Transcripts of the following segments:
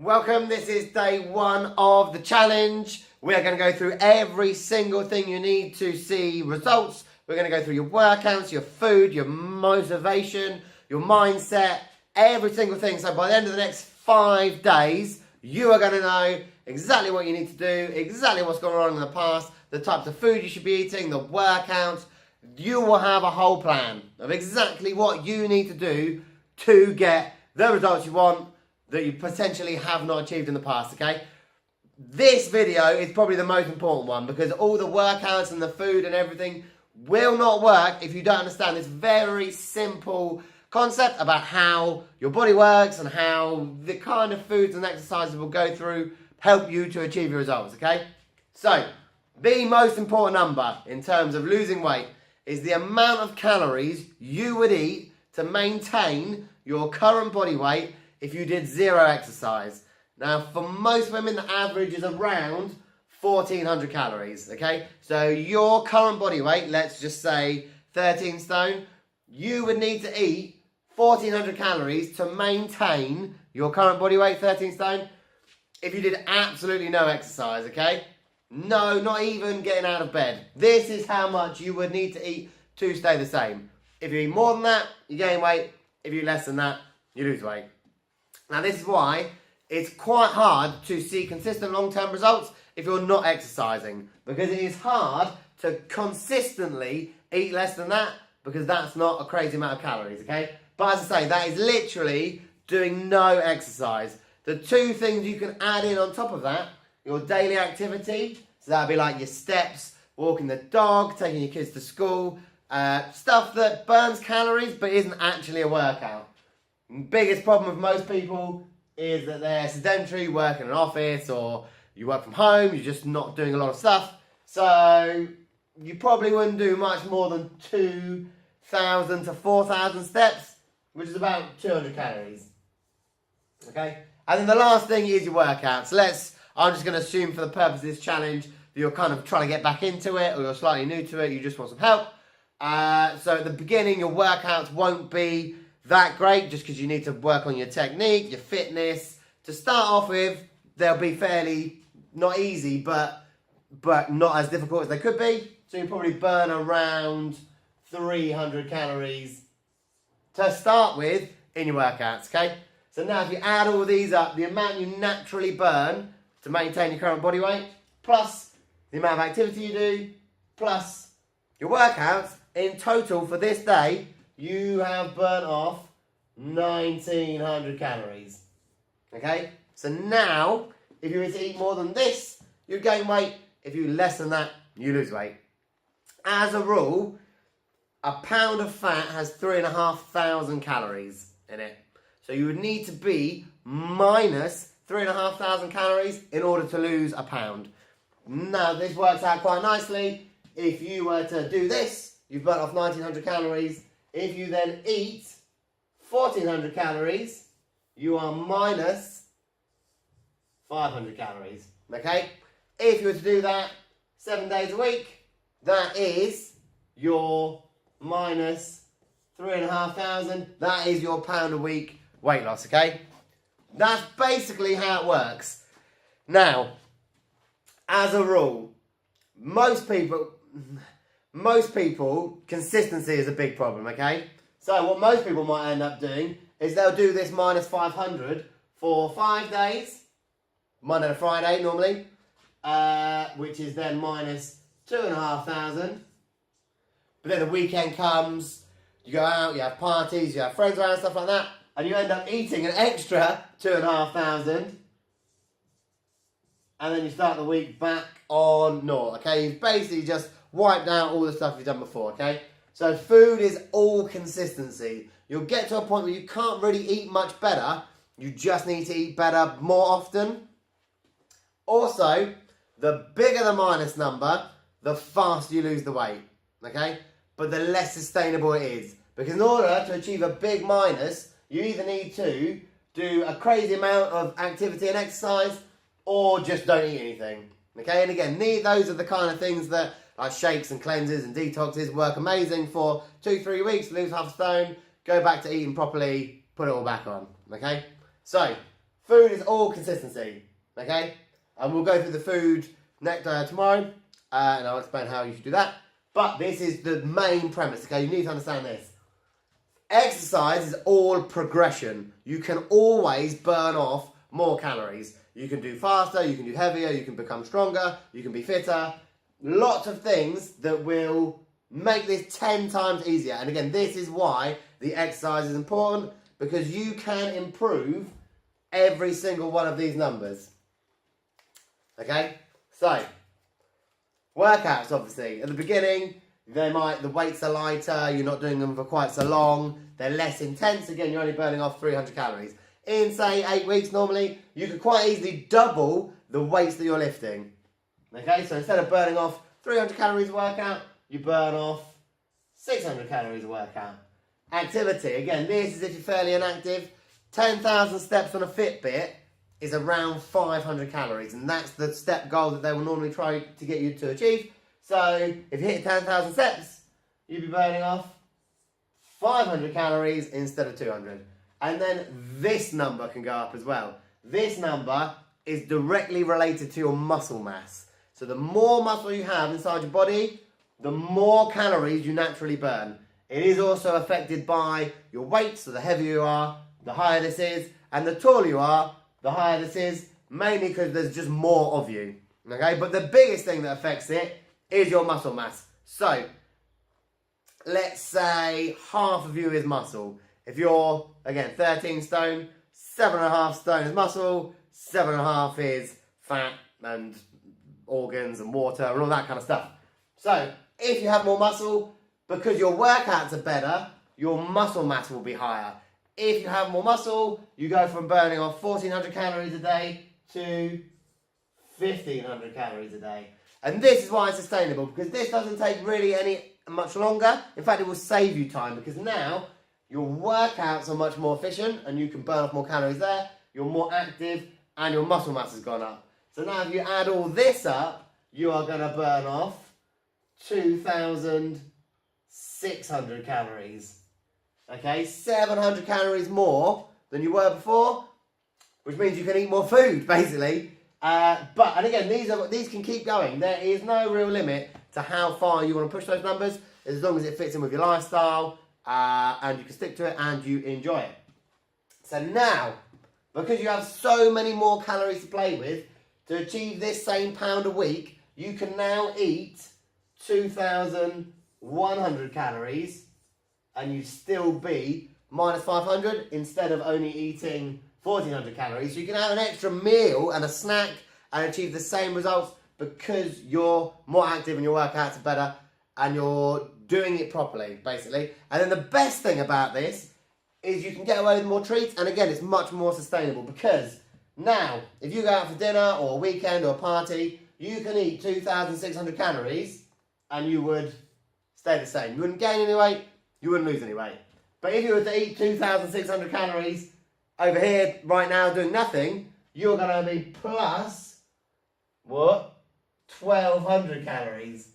Welcome, this is day one of the challenge. We're going to go through every single thing you need to see results. We're going to go through your workouts, your food, your motivation, your mindset, every single thing. So by the end of the next 5 days, you are going to know exactly what you need to do, exactly what's gone on in the past, the types of food you should be eating, the workouts. You will have a whole plan of exactly what you need to do to get the results you want that you potentially have not achieved in the past, okay? This video is probably the most important one because all the workouts and the food and everything will not work if you don't understand this very simple concept about how your body works and how the kind of foods and exercises will go through help you to achieve your results, okay? So, the most important number in terms of losing weight is the amount of calories you would eat to maintain your current body weight if you did zero exercise. Now, for most women, the average is around 1,400 calories, okay? So your current body weight, let's just say 13 stone, you would need to eat 1,400 calories to maintain your current body weight, 13 stone, if you did absolutely no exercise, okay? No, not even getting out of bed. This is how much you would need to eat to stay the same. If you eat more than that, you gain weight. If you eat less than that, you lose weight. Now, this is why it's quite hard to see consistent long-term results if you're not exercising, because it is hard to consistently eat less than that because that's not a crazy amount of calories, okay? But as I say, that is literally doing no exercise. The two things you can add in on top of that, your daily activity, so that'd be like your steps, walking the dog, taking your kids to school, stuff that burns calories but isn't actually a workout. Biggest problem with most people is that they're sedentary, work in an office, or you work from home, you're just not doing a lot of stuff. So you probably wouldn't do much more than 2,000 to 4,000 steps, which is about 200 calories. Okay? And then the last thing is your workouts. I'm just going to assume for the purpose of this challenge that you're kind of trying to get back into it, or you're slightly new to it, you just want some help. So at the beginning, your workouts won't be that great just because you need to work on your technique, your fitness. To start off with, they'll be fairly not easy, but not as difficult as they could be. So you probably burn around 300 calories to start with in your workouts, okay? So now if you add all these up, the amount you naturally burn to maintain your current body weight, plus the amount of activity you do, plus your workouts, in total for this day, you have burnt off 1,900 calories. Okay? So now, if you were to eat more than this, you gain weight. If you eat less than that, you lose weight. As a rule, a pound of fat has 3,500 calories in it. So you would need to be minus 3,500 calories in order to lose a pound. Now, this works out quite nicely. If you were to do this, you've burnt off 1,900 calories. If you then eat 1,400 calories, you are minus 500 calories, okay? If you were to do that 7 days a week, that is your minus 3,500. That is your pound a week weight loss, okay? That's basically how it works. Now, as a rule, most people, consistency is a big problem, okay? So what most people might end up doing is they'll do this minus 500 for 5 days, Monday to Friday normally, which is then minus 2,500. But then the weekend comes, you go out, you have parties, you have friends around, stuff like that, and you end up eating an extra 2,500. And then you start the week back on naught, okay? You've basically just wiped out all the stuff you've done before, okay? So food is all consistency. You'll get to a point where you can't really eat much better. You just need to eat better more often. Also, the bigger the minus number, the faster you lose the weight, okay? But the less sustainable it is. Because in order to achieve a big minus, you either need to do a crazy amount of activity and exercise, or just don't eat anything. Okay, and again, those are the kind of things that like shakes and cleanses and detoxes work amazing for 2-3 weeks, lose half a stone, go back to eating properly, put it all back on. Okay, so Food is all consistency, okay? And we'll go through the food tomorrow, and I'll explain how you should do that. But this is the main premise, okay? You need to understand this. Exercise is all progression. You can always burn off more calories. You can do faster, you can do heavier, you can become stronger, you can be fitter. Lots of things that will make this 10 times easier. And again, this is why the exercise is important, because you can improve every single one of these numbers. Okay? So, workouts, obviously. At the beginning, the weights are lighter, you're not doing them for quite so long, they're less intense. Again, you're only burning off 300 calories. In, say, 8 weeks normally, you could quite easily double the weights that you're lifting. Okay, so instead of burning off 300 calories a workout, you burn off 600 calories a workout. Activity, again, this is if you're fairly inactive. 10,000 steps on a Fitbit is around 500 calories, and that's the step goal that they will normally try to get you to achieve. So if you hit 10,000 steps, you'll be burning off 500 calories instead of 200. And then this number can go up as well. This number is directly related to your muscle mass. So the more muscle you have inside your body, the more calories you naturally burn. It is also affected by your weight, so the heavier you are, the higher this is, and the taller you are, the higher this is, mainly because there's just more of you. Okay, but the biggest thing that affects it is your muscle mass. So, let's say half of you is muscle. If you're, again, 13 stone, 7.5 stone is muscle, 7.5 is fat and organs and water and all that kind of stuff. So, if you have more muscle, because your workouts are better, your muscle mass will be higher. If you have more muscle, you go from burning off 1,400 calories a day to 1,500 calories a day. And this is why it's sustainable, because this doesn't take really much longer. In fact, it will save you time, because now your workouts are much more efficient and you can burn off more calories there. You're more active and your muscle mass has gone up. So now if you add all this up, you are going to burn off 2,600 calories. Okay, 700 calories more than you were before, which means you can eat more food, basically. And again, these can keep going. There is no real limit to how far you want to push those numbers, as long as it fits in with your lifestyle, and you can stick to it and you enjoy it. So now, because you have so many more calories to play with, to achieve this same pound a week, you can now eat 2,100 calories, and you'd still be minus 500 instead of only eating 1,400 calories. So you can have an extra meal and a snack and achieve the same results because you're more active and your workouts are better and you're doing it properly, basically. And then the best thing about this is you can get away with more treats, and again, it's much more sustainable, because now, if you go out for dinner or a weekend or a party, you can eat 2,600 calories and you would stay the same. You wouldn't gain any weight, you wouldn't lose any weight. But if you were to eat 2,600 calories over here right now doing nothing, you're going to be plus, what? 1,200 calories.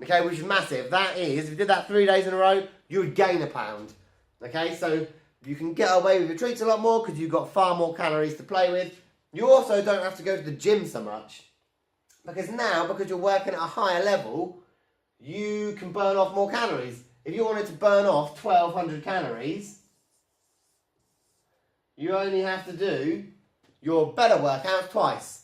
Okay, which is massive. That is, if you did that 3 days in a row, you would gain a pound. Okay, so you can get away with your treats a lot more because you've got far more calories to play with. You also don't have to go to the gym so much, because now, because you're working at a higher level, you can burn off more calories. If you wanted to burn off 1,200 calories, you only have to do your better workouts twice.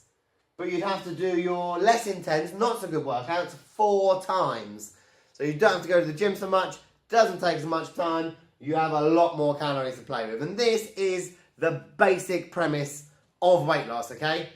But you'd have to do your less intense, not so good workouts 4 times. So you don't have to go to the gym so much, doesn't take as much time, you have a lot more calories to play with. And this is the basic premise of weight loss, okay?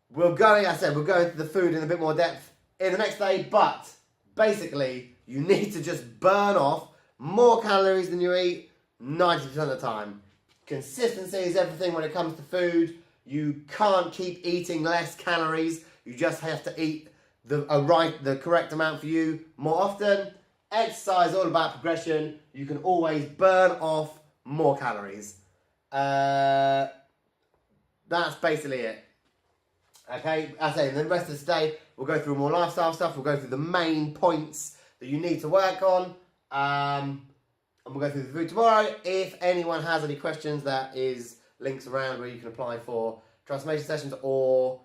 We'll go into the food in a bit more depth in the next day, but basically, you need to just burn off more calories than you eat 90% of the time. Consistency is everything when it comes to food. You can't keep eating less calories. You just have to eat the correct amount for you more often. Exercise is all about progression. You can always burn off more calories. That's basically it. Okay, as I say, in the rest of the day, we'll go through more lifestyle stuff. We'll go through the main points that you need to work on. And we'll go through the food tomorrow. If anyone has any questions, that is links around where you can apply for transformation sessions, or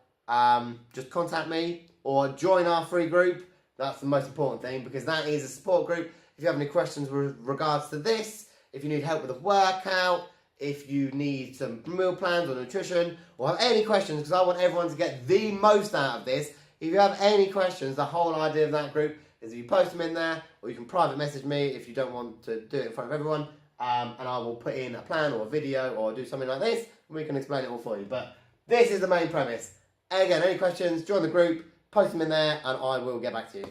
just contact me or join our free group. That's the most important thing, because that is a support group. If you have any questions with regards to this, if you need help with a workout, if you need some meal plans or nutrition, or have any questions, because I want everyone to get the most out of this. If you have any questions, the whole idea of that group is you post them in there, or you can private message me if you don't want to do it in front of everyone, and I will put in a plan or a video or do something like this, and we can explain it all for you. But this is the main premise. Again, any questions, join the group, post them in there, and I will get back to you.